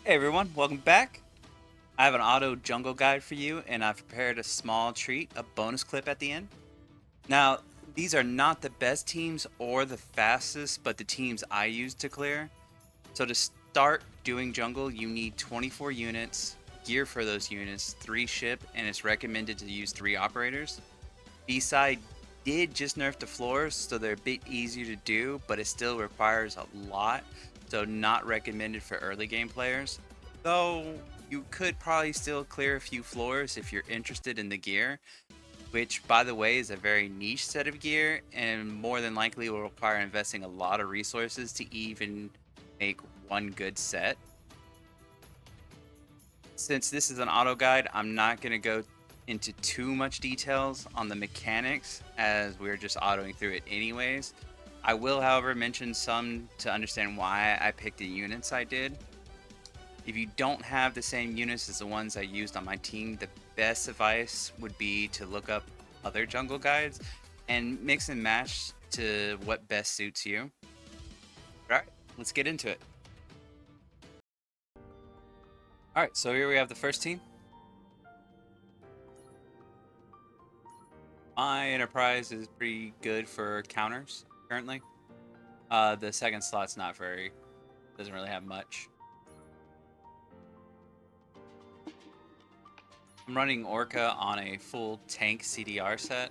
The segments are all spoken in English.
Hey everyone, welcome back. I have an auto jungle guide for you, and I've prepared a small treat, a bonus clip at the end. Now, these are not the best teams or the fastest, but the teams I use to clear. So to start doing jungle, you need 24 units, gear for those units, 3 ship, and it's recommended to use 3 operators. B-side did just nerf the floors, so they're a bit easier to do, but it still requires a lot, so not recommended for early game players. Though you could probably still clear a few floors if you're interested in the gear, which by the way is a very niche set of gear and more than likely will require investing a lot of resources to even make one good set. Since this is an auto guide, I'm not going to go into too much details on the mechanics as we're just autoing through it anyways. I will, however, mention some to understand why I picked the units I did. If you don't have the same units as the ones I used on my team, the best advice would be to look up other jungle guides and mix and match to what best suits you. Alright, let's get into it. Alright, so here we have the first team. My enterprise is pretty good for counters currently. The second slot's not very, doesn't really have much. I'm running Orca on a full tank CDR set.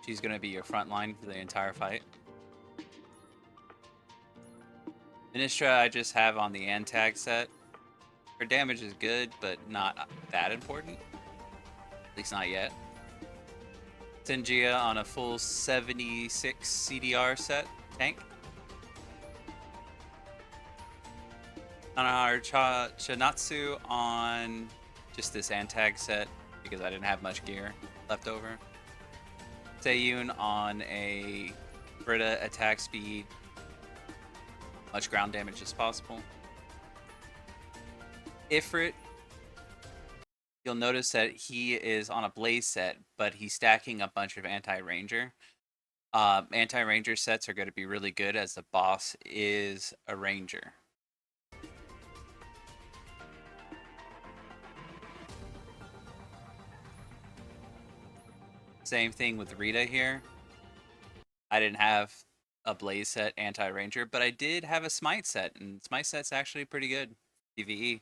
She's going to be your front line for the entire fight. Ministra I just have on the Antag set. Her damage is good, but not that important. At least not yet. Senjia on a full 76 CDR set tank. On our Chanatsu on just this Antag set because I didn't have much gear left over. Seiyun on a Brita attack speed, much ground damage as possible. Ifrit, you'll notice that he is on a Blaze set, but he's stacking a bunch of anti-ranger. Anti-ranger sets are going to be really good as the boss is a ranger. Same thing with Rita here. I didn't have a Blaze set anti-ranger, but I did have a Smite set, and Smite set's actually pretty good. PvE.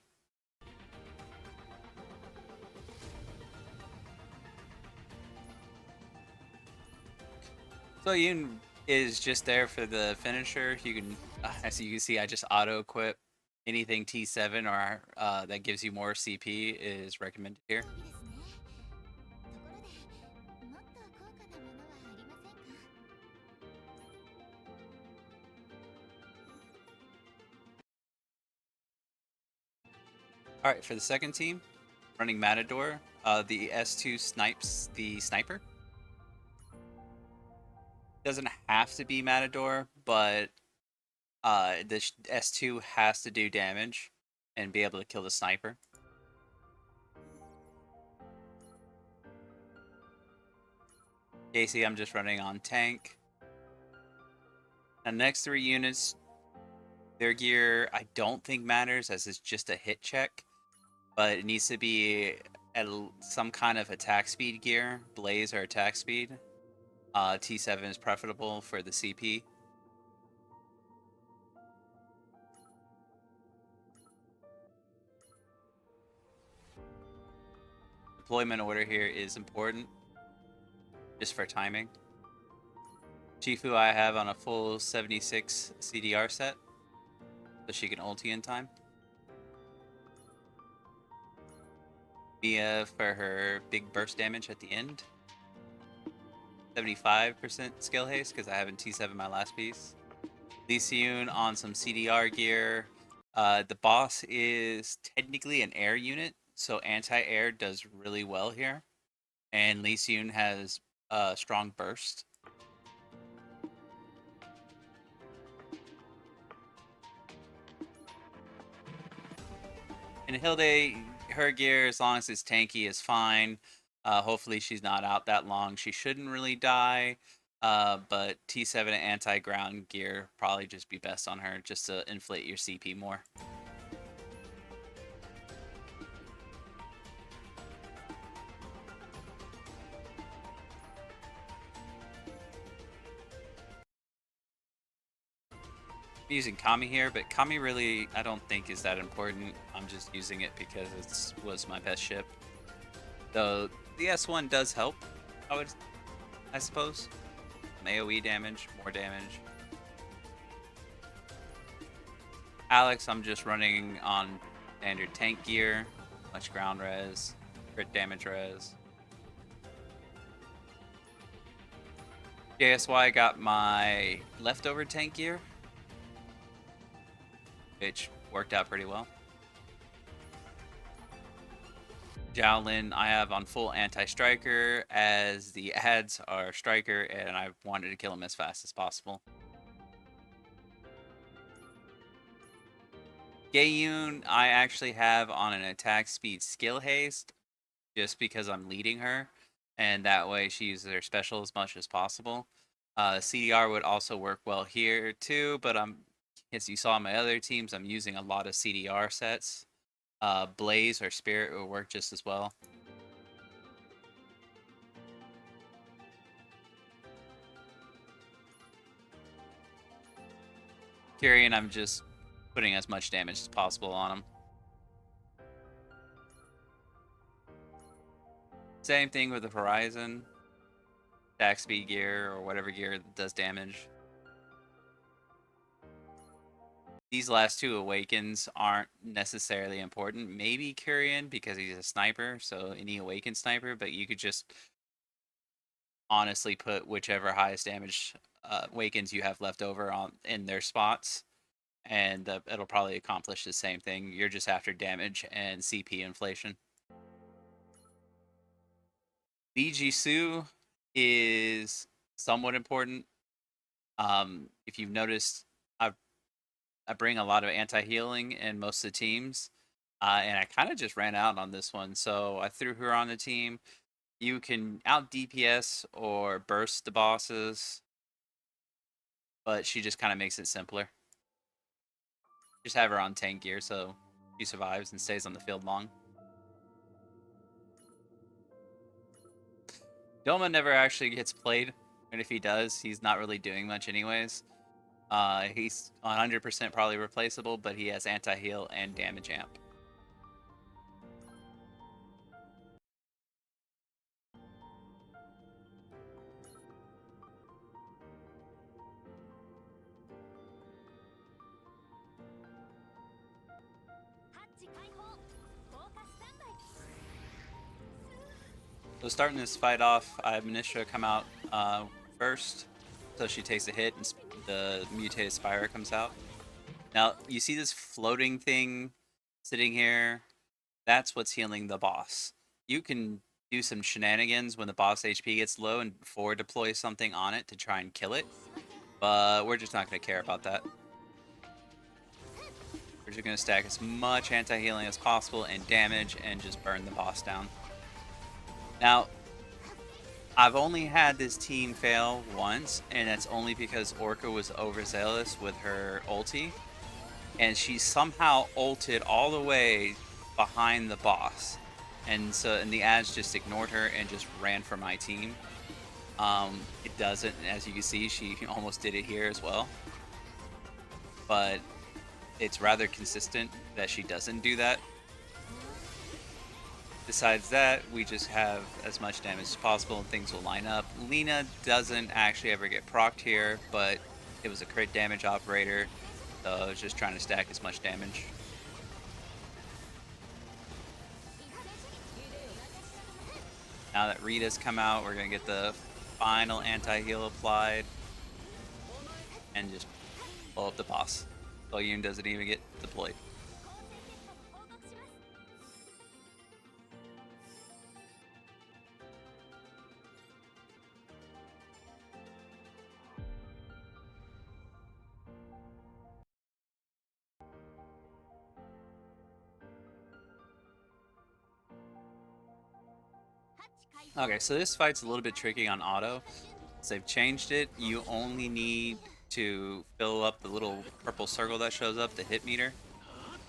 So Yoon is just there for the finisher. You can, as you can see, I just auto-equip anything T7 or that gives you more CP is recommended here. Alright, for the second team, running Matador, the S2 snipes the sniper. Doesn't have to be Matador, but the S2 has to do damage and be able to kill the sniper. Casey, I'm just running on tank. And next 3 units, their gear I don't think matters as it's just a hit check, but it needs to be at some kind of attack speed gear, blaze or attack speed. T7 is preferable for the CP. Deployment order here is important, just for timing. Chifu I have on a full 76 CDR set, so she can ulti in time. Mia for her big burst damage at the end. 75% skill haste because I haven't T7 my last piece. Lee Seun on some CDR gear. The boss is technically an air unit, so anti-air does really well here. And Lee Seun has a strong burst. And Hilde, her gear, as long as it's tanky, is fine. Hopefully she's not out that long. She shouldn't really die. But T7 anti-ground gear probably just be best on her just to inflate your CP more. I'm using Kami here, but Kami really I don't think is that important. I'm just using it because it was my best ship. Though the S1 does help, I suppose. Some AoE damage, more damage. Alex, I'm just running on standard tank gear, much ground res, crit damage res. JSY got my leftover tank gear, which worked out pretty well. Jowlin I have on full anti-striker, as the ads are striker, and I wanted to kill him as fast as possible. Gayun I actually have on an attack speed skill haste, just because I'm leading her, and that way she uses her special as much as possible. CDR would also work well here too, but as you saw in my other teams, I'm using a lot of CDR sets. Blaze or Spirit will work just as well. Kyrian, I'm just putting as much damage as possible on him. Same thing with the Horizon. Attack speed gear or whatever gear that does damage. These last two Awakens aren't necessarily important. Maybe Kyrian because he's a sniper, so any Awakened sniper, but you could just honestly put whichever highest damage Awakens you have left over in their spots, and it'll probably accomplish the same thing. You're just after damage and CP inflation. BG Su is somewhat important. If you've noticed, I bring a lot of anti-healing in most of the teams, and I kind of just ran out on this one, so I threw her on the team. You can out DPS or burst the bosses, but she just kind of makes it simpler. Just have her on tank gear so she survives and stays on the field long. Doma never actually gets played, and if he does, he's not really doing much anyways. He's 100% probably replaceable, but he has anti-heal and damage amp. So starting this fight off, I have Manisha come out first, so she takes a hit and the mutated Spira comes out. Now, you see this floating thing sitting here? That's what's healing the boss. You can do some shenanigans when the boss HP gets low and forward deploy something on it to try and kill it, but we're just not going to care about that. We're just going to stack as much anti-healing as possible and damage and just burn the boss down. Now, I've only had this team fail once, and that's only because Orca was overzealous with her ulti, and she somehow ulted all the way behind the boss, and the ads just ignored her and just ran for my team. It doesn't, as you can see, she almost did it here as well, but it's rather consistent that she doesn't do that. Besides that, we just have as much damage as possible and things will line up. Lina doesn't actually ever get procced here, but it was a crit damage operator, so I was just trying to stack as much damage. Now that Rita's come out, we're going to get the final anti-heal applied and just blow up the boss. Yun doesn't even get deployed. Okay, so this fight's a little bit tricky on auto. So they've changed it. You only need to fill up the little purple circle that shows up, the hit meter.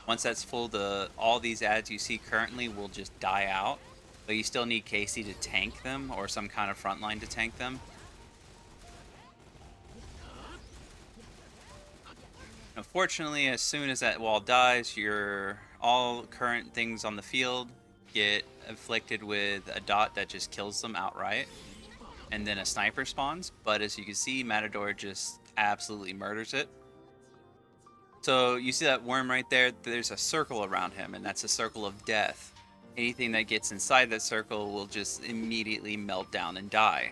Once that's full, all these ads you see currently will just die out, but you still need Casey to tank them or some kind of frontline to tank them. Unfortunately, as soon as that wall dies, your all current things on the field get afflicted with a dot that just kills them outright, and then a sniper spawns. But as you can see, Matador just absolutely murders it. So you see that worm right there? There's a circle around him, and that's a circle of death. Anything that gets inside that circle will just immediately melt down and die.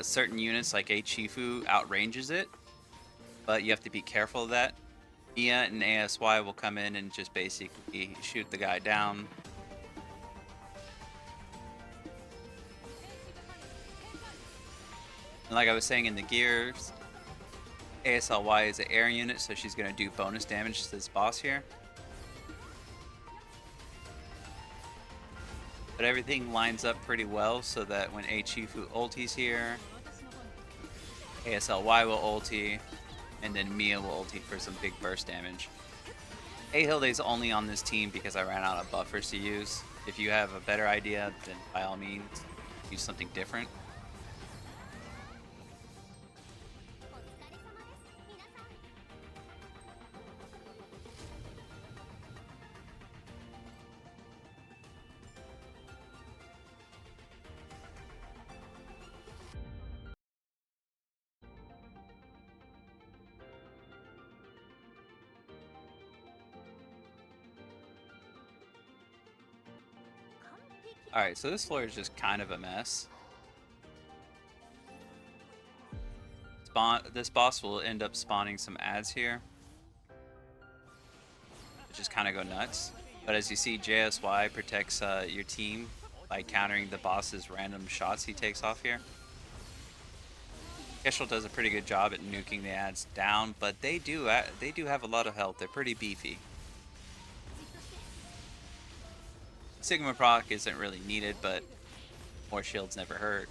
Certain units like a Chifu outranges it, but you have to be careful of that. Mia and ASY will come in and just basically shoot the guy down. And like I was saying in the gears, ASLY is an air unit, so she's going to do bonus damage to this boss here. But everything lines up pretty well so that when Chifu ultis here, ASLY will ulti, and then Mia will ulti for some big burst damage. Hilde's only on this team because I ran out of buffers to use. If you have a better idea, then by all means, use something different. Alright, so this floor is just kind of a mess. This boss will end up spawning some ads here, which just kind of go nuts. But as you see, JSY protects your team by countering the boss's random shots he takes off here. Kestrel does a pretty good job at nuking the ads down, but they do have a lot of health. They're pretty beefy. Sigma proc isn't really needed, but more shields never hurt.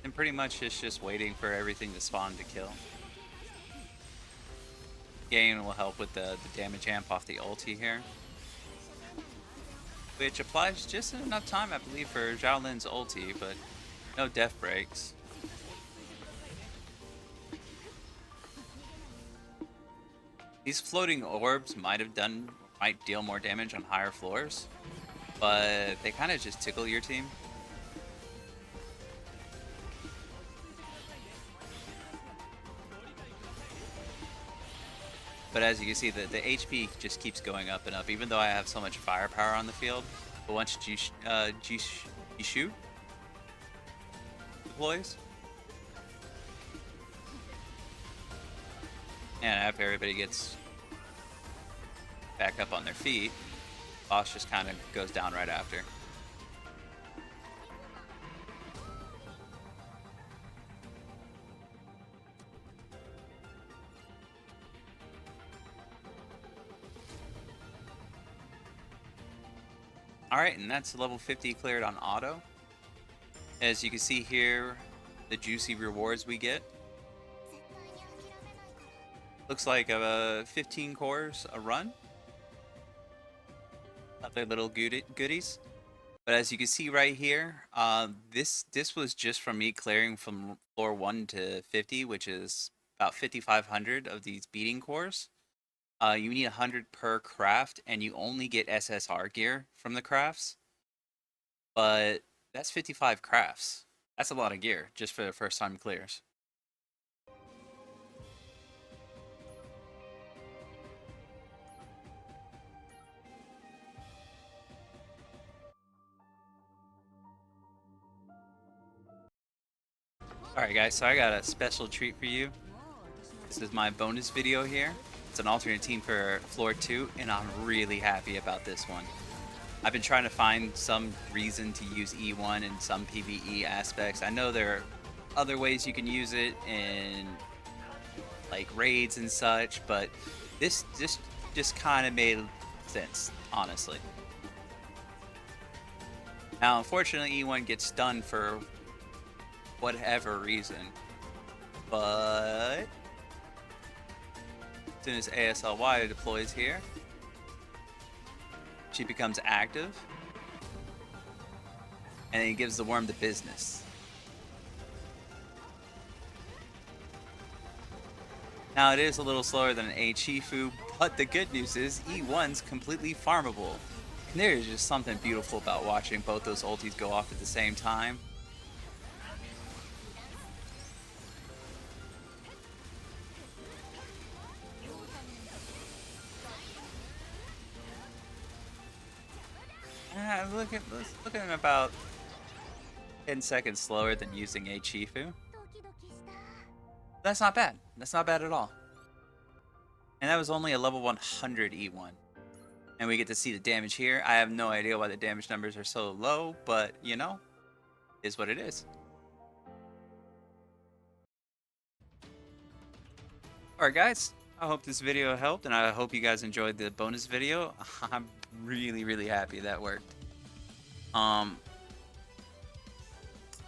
And pretty much it's just waiting for everything to spawn to kill. Gain will help with the damage amp off the ulti here, which applies just in enough time, I believe, for Zhao Lin's ulti, but no death breaks. These floating orbs might deal more damage on higher floors, but they kind of just tickle your team. But as you can see, the HP just keeps going up and up, even though I have so much firepower on the field. But once Jishu deploys, and after everybody gets back up on their feet, boss just kind of goes down right after. Alright, and that's level 50 cleared on auto. As you can see here, the juicy rewards we get. Looks like 15 cores a run. Other little goodies. But as you can see right here, this was just from me clearing from floor 1 to 50, which is about 5,500 of these beating cores. You need 100 per craft, and you only get SSR gear from the crafts. But that's 55 crafts. That's a lot of gear just for the first time clears. Alright guys, so I got a special treat for you. This is my bonus video here. It's an alternate team for floor 2, and I'm really happy about this one. I've been trying to find some reason to use E1 in some PvE aspects. I know there are other ways you can use it in like raids and such, but this just kind of made sense, honestly. Now, unfortunately, E1 gets stunned for whatever reason, but soon as ASLY deploys here, she becomes active, and it gives the worm the business. Now it is a little slower than an H-Shifu, but the good news is E1's completely farmable. And there is just something beautiful about watching both those ultis go off at the same time. Look at him about 10 seconds slower than using H-Shifu. That's not bad. That's not bad at all. And that was only a level 100 E1. And we get to see the damage here. I have no idea why the damage numbers are so low, but you know, is what it is. Alright guys, I hope this video helped, and I hope you guys enjoyed the bonus video. I'm really happy that worked.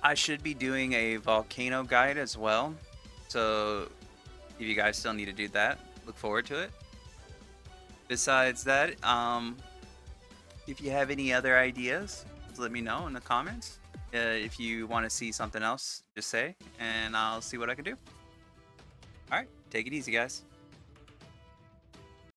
I should be doing a volcano guide as well, so if you guys still need to do that, look forward to it. Besides that, if you have any other ideas, let me know in the comments. If you want to see something else, just say, and I'll see what I can do. Alright, take it easy guys.